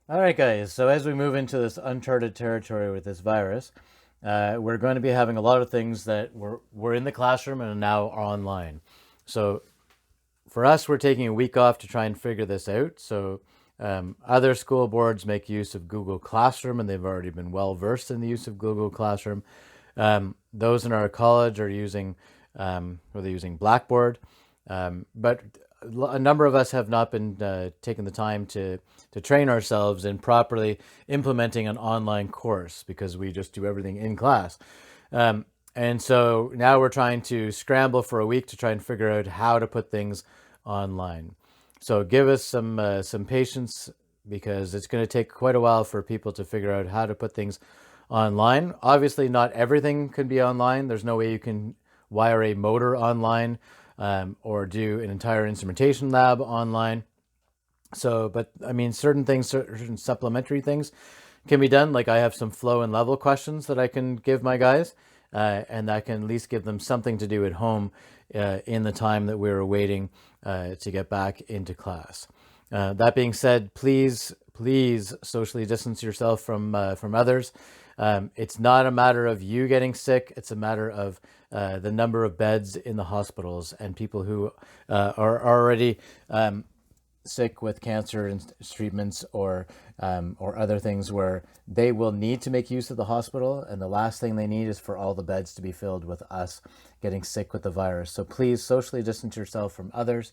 All right, guys. So as we move into this uncharted territory with this virus, we're going to be having a lot of things that were in the classroom and are now online. So for us, we're taking a week off to try and figure this out. So other school boards make use of Google Classroom, and they've already been well versed in the use of Google Classroom. Those in our college are using, or they're using Blackboard, but a number of us have not been taking the time to train ourselves in properly implementing an online course because we just do everything in class. And so now we're trying to scramble for a week to try and figure out how to put things online. So give us some patience because it's going to take quite a while for people to figure out how to put things online. Obviously, not everything can be online. There's no way you can wire a motor online or do an entire instrumentation lab online. So, but I mean, certain things, certain supplementary things can be done. Like I have some flow and level questions that I can give my guys, and that can at least give them something to do at home in the time that we're waiting to get back into class. That being said, please socially distance yourself from others. It's not a matter of you getting sick. It's a matter of the number of beds in the hospitals and people who are already sick with cancer and treatments or other things where they will need to make use of the hospital, and the last thing they need is for all the beds to be filled with us getting sick with the virus. So please socially distance yourself from others.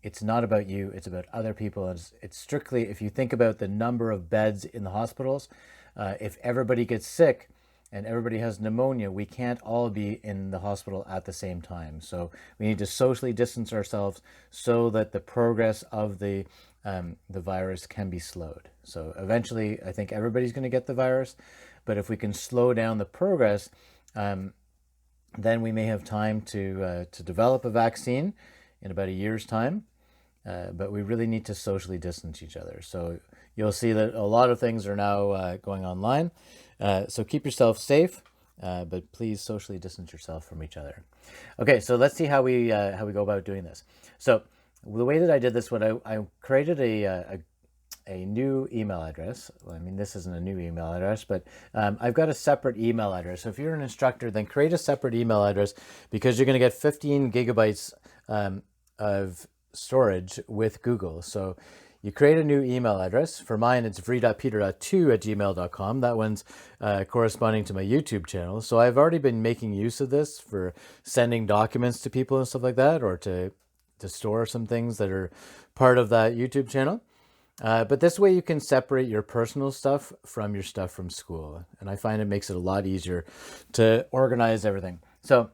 It's not about you, it's about other people. It's strictly, if you think about the number of beds in the hospitals, if everybody gets sick and everybody has pneumonia, we can't all be in the hospital at the same time. So we need to socially distance ourselves so that the progress of the virus can be slowed. So eventually, I think everybody's going to get the virus, but if we can slow down the progress, then we may have time to develop a vaccine in about a year's time. But we really need to socially distance each other. So you'll see that a lot of things are now going online. So keep yourself safe, but please socially distance yourself from each other. Okay, so let's see how we go about doing this. So the way that I did this, when I created a new email address. Well, I mean, this isn't a new email address, but I've got a separate email address. So if you're an instructor, then create a separate email address because you're going to get 15 gigabytes of storage with Google. So you create a new email address. For mine, it's vree.peter.2@gmail.com. That one's corresponding to my YouTube channel. So I've already been making use of this for sending documents to people and stuff like that, or to store some things that are part of that YouTube channel. But this way you can separate your personal stuff from your stuff from school. And I find it makes it a lot easier to organize everything. So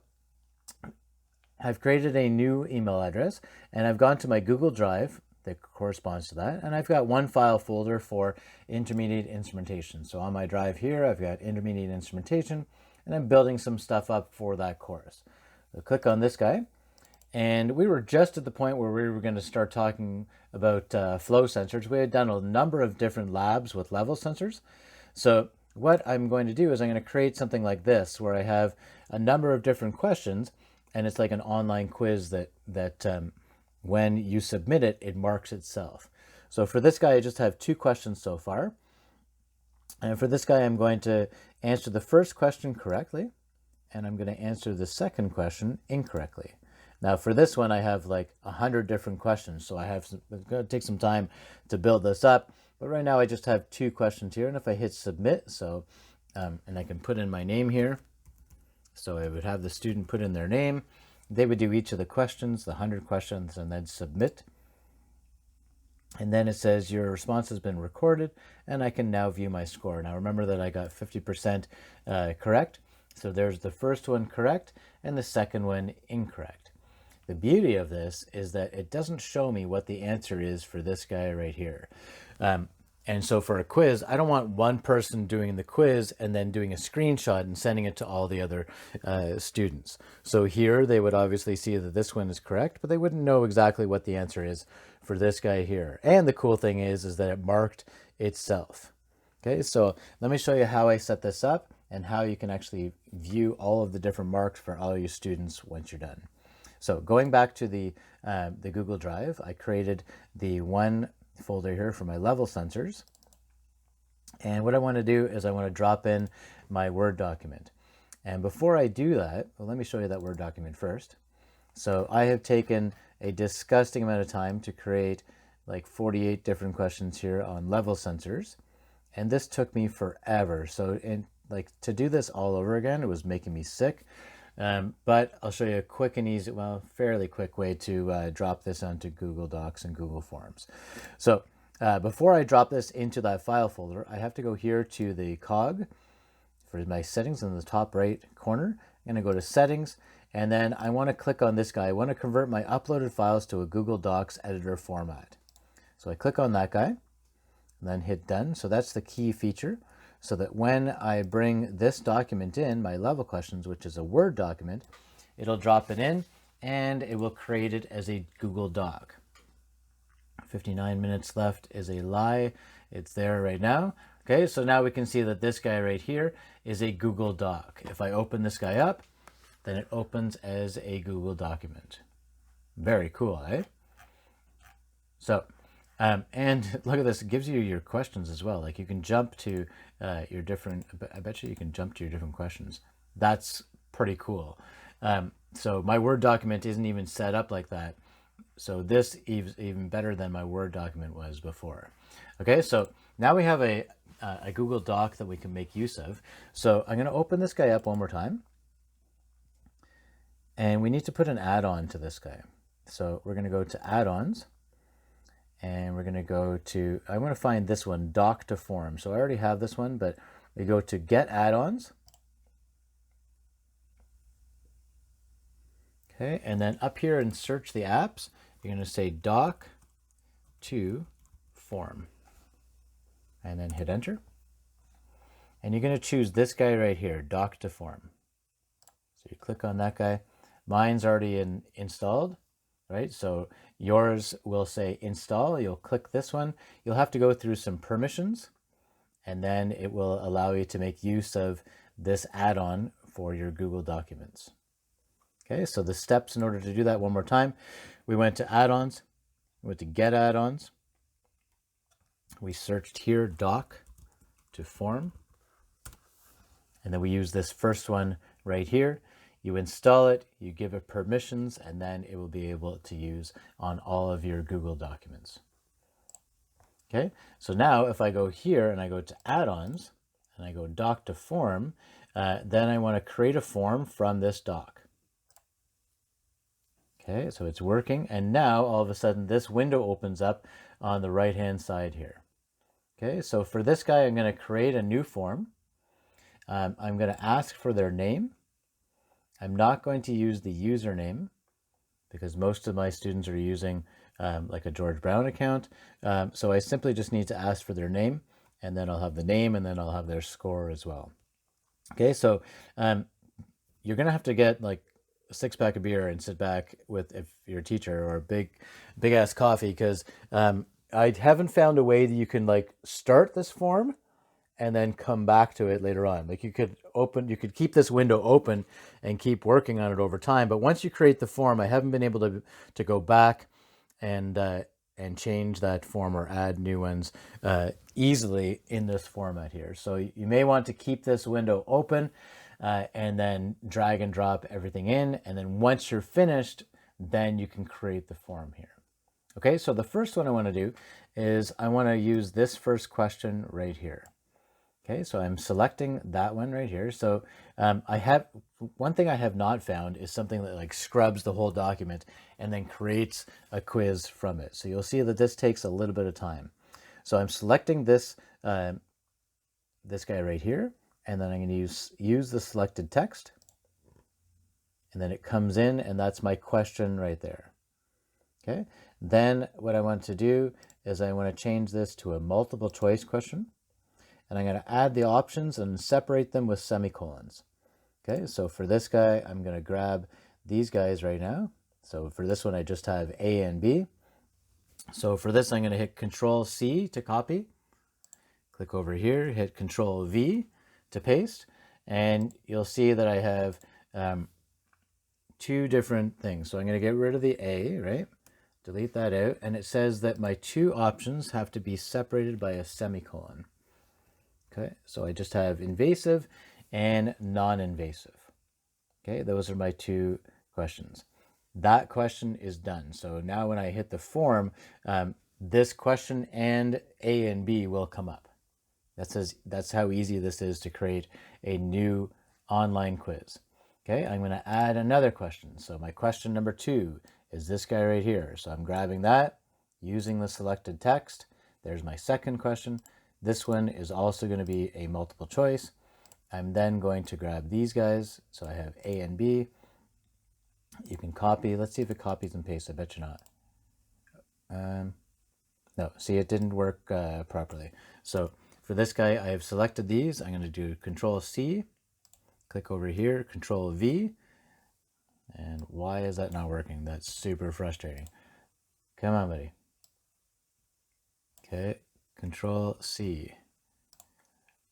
I've created a new email address and I've gone to my Google Drive that corresponds to that. And I've got one file folder for intermediate instrumentation. So on my drive here, I've got intermediate instrumentation and I'm building some stuff up for that course. So click on this guy. And we were just at the point where we were going to start talking about flow sensors. We had done a number of different labs with level sensors. So what I'm going to do is I'm going to create something like this where I have a number of different questions and it's like an online quiz that when you submit it, it marks itself. So for this guy, I just have 2 questions so far. And for this guy, I'm going to answer the first question correctly, and I'm going to answer the second question incorrectly. Now for this one, I have like 100 different questions, so it's going to take some time to build this up. But right now I just have 2 questions here, and if I hit submit, and I can put in my name here, so I would have the student put in their name. They would do each of the questions, the 100 questions, and then submit. And then it says your response has been recorded, and I can now view my score. Now remember that I got 50% correct. So there's the first one correct, and the second one incorrect. The beauty of this is that it doesn't show me what the answer is for this guy right here. And so for a quiz, I don't want one person doing the quiz and then doing a screenshot and sending it to all the other students. So here they would obviously see that this one is correct, but they wouldn't know exactly what the answer is for this guy here. And the cool thing is that it marked itself. Okay, so let me show you how I set this up and how you can actually view all of the different marks for all your students once you're done. So going back to the Google Drive, I created the one folder here for my level sensors. And what I want to do is I want to drop in my Word document. And before I do that, well, let me show you that Word document first. So I have taken a disgusting amount of time to create like 48 different questions here on level sensors. And this took me forever. So to do this all over again, it was making me sick. But I'll show you a quick and easy, well, fairly quick way to drop this onto Google Docs and Google Forms. So before I drop this into that file folder, I have to go here to the cog for my settings in the top right corner. I'm going to go to settings, and then I want to click on this guy. I want to convert my uploaded files to a Google Docs editor format. So I click on that guy and then hit done. So that's the key feature, so that when I bring this document in, my level questions, which is a Word document, it'll drop it in and it will create it as a Google Doc. 59 minutes left is a lie. It's there right now. Okay, so now we can see that this guy right here is a Google Doc. If I open this guy up, then it opens as a Google document. Very cool, eh? So, and look at this, it gives you your questions as well. Like you can jump to your different, I bet you can jump to your different questions. That's pretty cool. So my Word document isn't even set up like that. So this is even better than my Word document was before. Okay, so now we have a Google Doc that we can make use of. So I'm going to open this guy up one more time. And we need to put an add-on to this guy. So we're going to go to add-ons. And we're going to go to, I want to find this one, Doc to Form. So I already have this one, but we go to Get Add-ons. Okay, and then up here and search the apps, you're going to say Doc to Form. And then hit enter. And you're going to choose this guy right here, Doc to Form. So you click on that guy. Mine's already installed, right? So yours will say install. You'll click this one. You'll have to go through some permissions, and then it will allow you to make use of this add-on for your Google documents. Okay, so the steps in order to do that one more time. We went to add-ons, we went to get add-ons. We searched here, Doc to Form. And then we use this first one right here. You install it, you give it permissions, and then it will be able to use on all of your Google documents. Okay, so now if I go here and I go to add-ons and I go Doc to Form, then I want to create a form from this doc. Okay, so it's working, and now all of a sudden this window opens up on the right hand side here. Okay, so for this guy I'm going to create a new form. I'm going to ask for their name. I'm not going to use the username because most of my students are using like a George Brown account. So I simply just need to ask for their name, and then I'll have the name, and then I'll have their score as well. Okay, so you're going to have to get like a 6-pack of beer and sit back with, if you're a teacher, or a big ass coffee, because I haven't found a way that you can like start this form and then come back to it later on. Like you could keep this window open and keep working on it over time. But once you create the form, I haven't been able to go back and change that form or add new ones easily in this format here. So you may want to keep this window open and then drag and drop everything in. And then once you're finished, then you can create the form here. Okay, so the first one I want to do is I want to use this first question right here. Okay, so I'm selecting that one right here. So one thing I have not found is something that like scrubs the whole document and then creates a quiz from it. So you'll see that this takes a little bit of time. So I'm selecting this this guy right here, and then I'm going to use the selected text, and then it comes in, and that's my question right there. Okay, then what I want to do is I want to change this to a multiple choice question. And I'm going to add the options and separate them with semicolons. Okay, so for this guy, I'm going to grab these guys right now. So for this one, I just have A and B. So for this, I'm going to hit Control C to copy. Click over here, hit Control V to paste. And you'll see that I have two different things. So I'm going to get rid of the A, right? Delete that out. And it says that my two options have to be separated by a semicolon. Okay, so I just have invasive and non-invasive. Okay, those are my two questions. That question is done. So now when I hit the form, this question and A and B will come up. That's how easy this is to create a new online quiz. Okay, I'm going to add another question. So my question number 2 is this guy right here. So I'm grabbing that, using the selected text. There's my second question. This one is also going to be a multiple choice. I'm then going to grab these guys. So I have A and B. You can copy. Let's see if it copies and pastes. I bet you not. No, see, it didn't work properly. So for this guy, I have selected these. I'm going to do Control C, click over here, Control V. And why is that not working? That's super frustrating. Come on, buddy. Okay, Control C,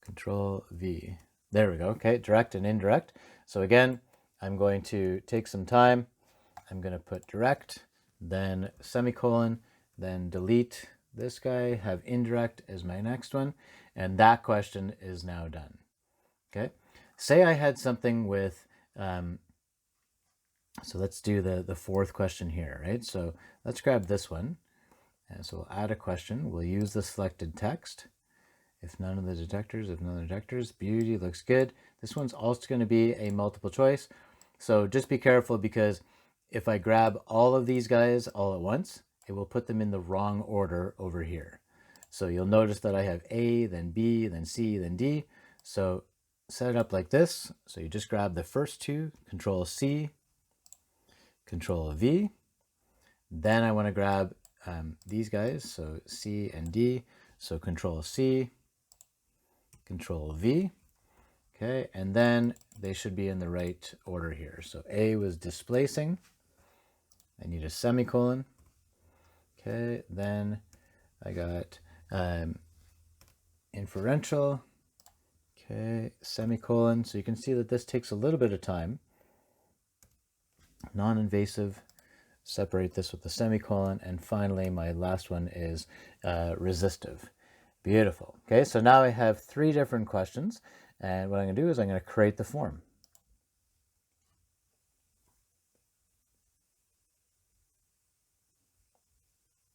Control V. There we go. Okay, direct and indirect. So again, I'm going to take some time. I'm going to put direct, then semicolon, then delete this guy, have indirect as my next one, and that question is now done. Okay, say I had something with, so let's do the fourth question here, right? So let's grab this one, and so we'll add a question. We'll use the selected text. If none of the detectors, beauty, looks good. This one's also going to be a multiple choice. So just be careful, because if I grab all of these guys all at once, it will put them in the wrong order over here. So you'll notice that I have A, then B, then C, then D. So set it up like this. So you just grab the first two, Control C, Control V. Then I want to grab these guys, so C and D. So Control C, Control V. Okay, and then they should be in the right order here. So A was displacing. I need a semicolon. Okay, then I got inferential. Okay, semicolon. So you can see that this takes a little bit of time. Non-invasive, separate this with the semicolon. And finally, my last one is resistive. Beautiful. Okay, so now I have 3 different questions. And what I'm going to do is I'm going to create the form.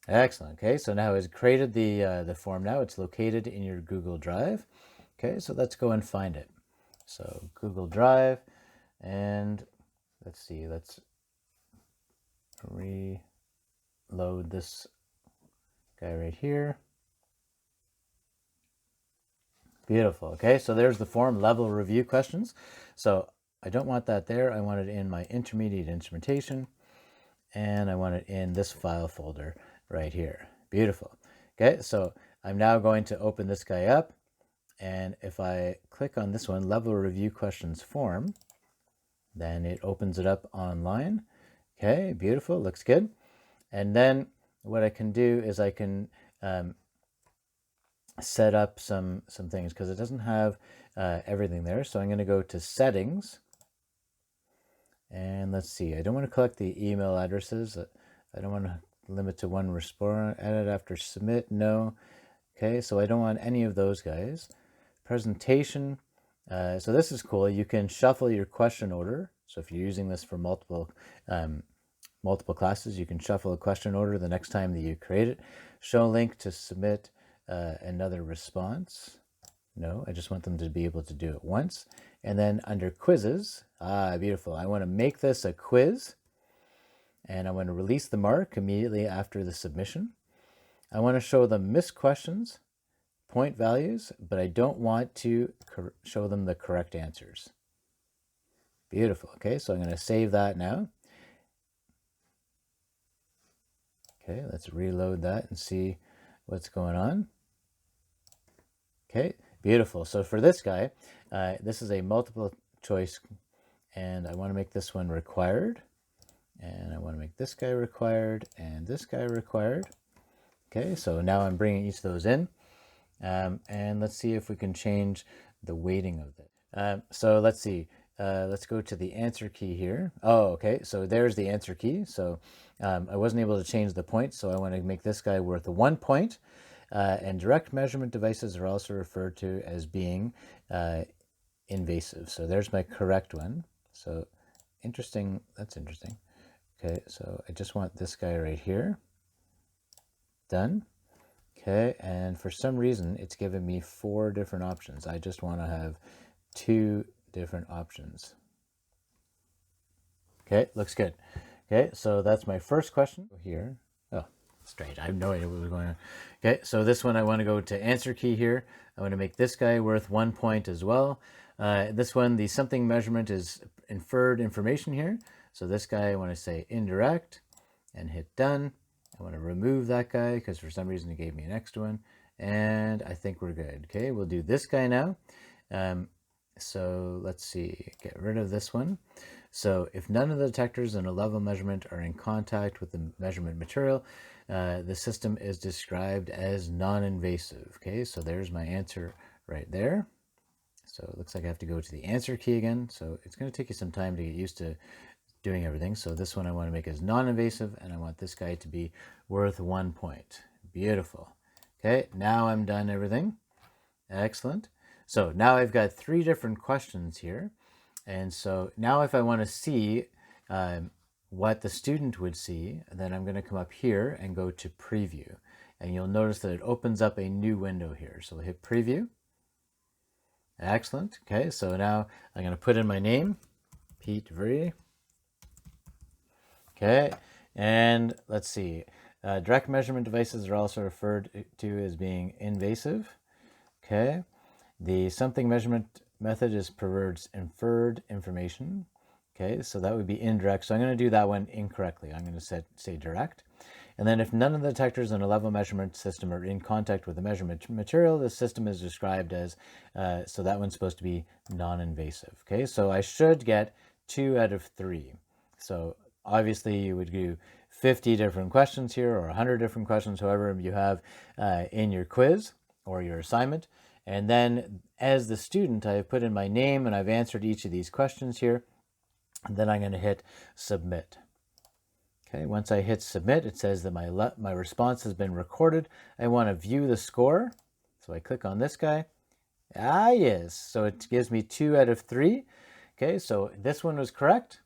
Excellent. Okay, so now it's created the form. Now it's located in your Google Drive. Okay, so let's go and find it. So Google Drive, and let's see, let's reload this guy right here. Beautiful. Okay, so there's the form, level review questions. So I don't want that there. I want it in my intermediate instrumentation, and I want it in this file folder right here. Beautiful. Okay, so I'm now going to open this guy up, and if I click on this one, level review questions form, then it opens it up online. Okay, beautiful, looks good. And then what I can do is I can set up some things, because it doesn't have everything there. So I'm going to go to settings, and let's see, I don't want to collect the email addresses. I don't want to limit to one response. Edit after submit, no. Okay, so I don't want any of those guys. Presentation, so this is cool. You can shuffle your question order. So if you're using this for multiple classes, you can shuffle a question order the next time that you create it. Show link to submit another response. No, I just want them to be able to do it once. And then under quizzes, beautiful. I want to make this a quiz, and I want to release the mark immediately after the submission. I want to show them missed questions, point values, but I don't want to show them the correct answers. Beautiful. Okay, so I'm going to save that now. Okay, let's reload that and see what's going on. Okay, beautiful. So for this guy, this is a multiple choice, and I want to make this one required, and I want to make this guy required, and this guy required. Okay, so now I'm bringing each of those in, and let's see if we can change the weighting of it. So let's see. Let's go to the answer key here. Oh, okay, so there's the answer key. So I wasn't able to change the point, so I want to make this guy worth 1 point. And direct measurement devices are also referred to as being invasive. So there's my correct one. So interesting. That's interesting. Okay, so I just want this guy right here. Done. Okay, and for some reason, it's given me 4 different options. I just want to have 2 different options. Okay, looks good. Okay, so that's my first question here. Oh, strange. I have no idea what was going on. Okay, so this one I want to go to answer key here. I want to make this guy worth 1 point as well. This one, the something measurement is inferred information here. So this guy, I want to say indirect and hit done. I want to remove that guy because for some reason it gave me an extra one. And I think we're good. Okay, we'll do this guy now. So let's see, get rid of this one. So if none of the detectors in a level measurement are in contact with the measurement material, the system is described as non-invasive. Okay, so there's my answer right there. So it looks like I have to go to the answer key again. So it's going to take you some time to get used to doing everything. So this one I want to make as non-invasive, and I want this guy to be worth 1 point. Beautiful. Okay, now I'm done everything. Excellent. So now I've got 3 different questions here. And so now if I want to see what the student would see, then I'm going to come up here and go to preview. And you'll notice that it opens up a new window here. So we'll hit preview. Excellent. Okay, so now I'm going to put in my name, Pete Vree. Okay, and let's see. Direct measurement devices are also referred to as being invasive. Okay, the something measurement method is perverts inferred information. Okay, so that would be indirect. So I'm going to do that one incorrectly. I'm going to say direct. And then if none of the detectors in a level measurement system are in contact with the measurement material, the system is described as, so that one's supposed to be non-invasive. Okay, so I should get 2 out of 3. So obviously you would do 50 different questions here or 100 different questions, however you have in your quiz or your assignment. And then as the student, I've put in my name and I've answered each of these questions here. And then I'm going to hit submit. Okay, once I hit submit, it says that my response has been recorded. I want to view the score. So I click on this guy. Ah, yes. So it gives me 2 out of 3. Okay, so this one was correct.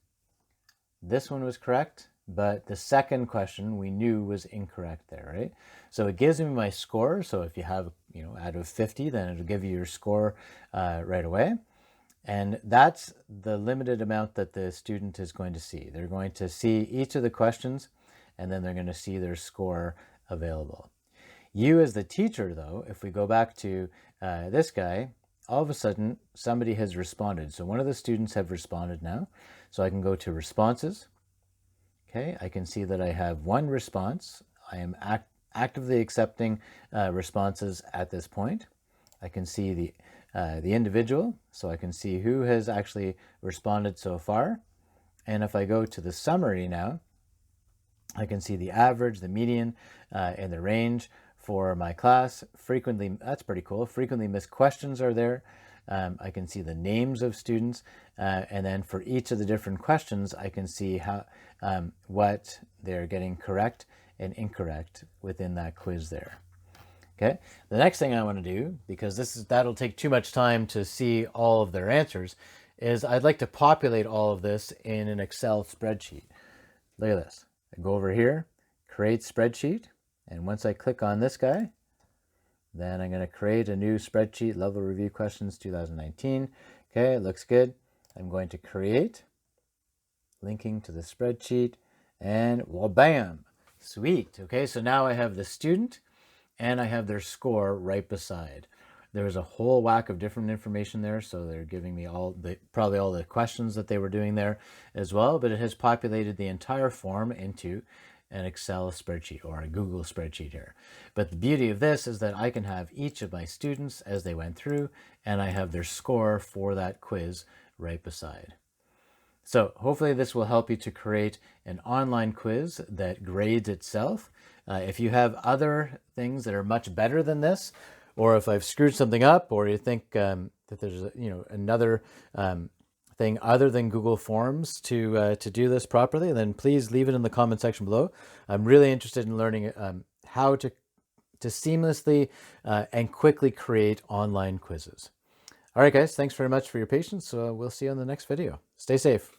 This one was correct, but the second question we knew was incorrect there, right? So it gives me my score. So if you have, out of 50, then it'll give you your score right away. And that's the limited amount that the student is going to see. They're going to see each of the questions, and then they're going to see their score available. You as the teacher, though, if we go back to this guy, all of a sudden somebody has responded. So one of the students have responded now. So I can go to responses. Okay, I can see that I have 1 response. I am actively accepting responses at this point. I can see the individual, so I can see who has actually responded so far. And if I go to the summary now, I can see the average, the median, and the range for my class. That's pretty cool. Frequently missed questions are there. I can see the names of students, and then for each of the different questions, I can see how what they're getting correct and incorrect within that quiz there. Okay, the next thing I want to do, because that'll take too much time to see all of their answers, is I'd like to populate all of this in an Excel spreadsheet. Look at this. I go over here, create spreadsheet, and once I click on this guy, then I'm going to create a new spreadsheet, level review questions 2019. Okay, it looks good. I'm going to create, linking to the spreadsheet, and well, bam, sweet. Okay, so now I have the student, and I have their score right beside. There's a whole whack of different information there, so they're giving me probably all the questions that they were doing there as well, but it has populated the entire form into an Excel spreadsheet or a Google spreadsheet here. But the beauty of this is that I can have each of my students as they went through, and I have their score for that quiz right beside. So hopefully this will help you to create an online quiz that grades itself. If you have other things that are much better than this, or if I've screwed something up, or you think that there's another thing other than Google Forms to do this properly, then please leave it in the comment section below. I'm really interested in learning how to to seamlessly and quickly create online quizzes. All right, guys, thanks very much for your patience. We'll see you on the next video. Stay safe.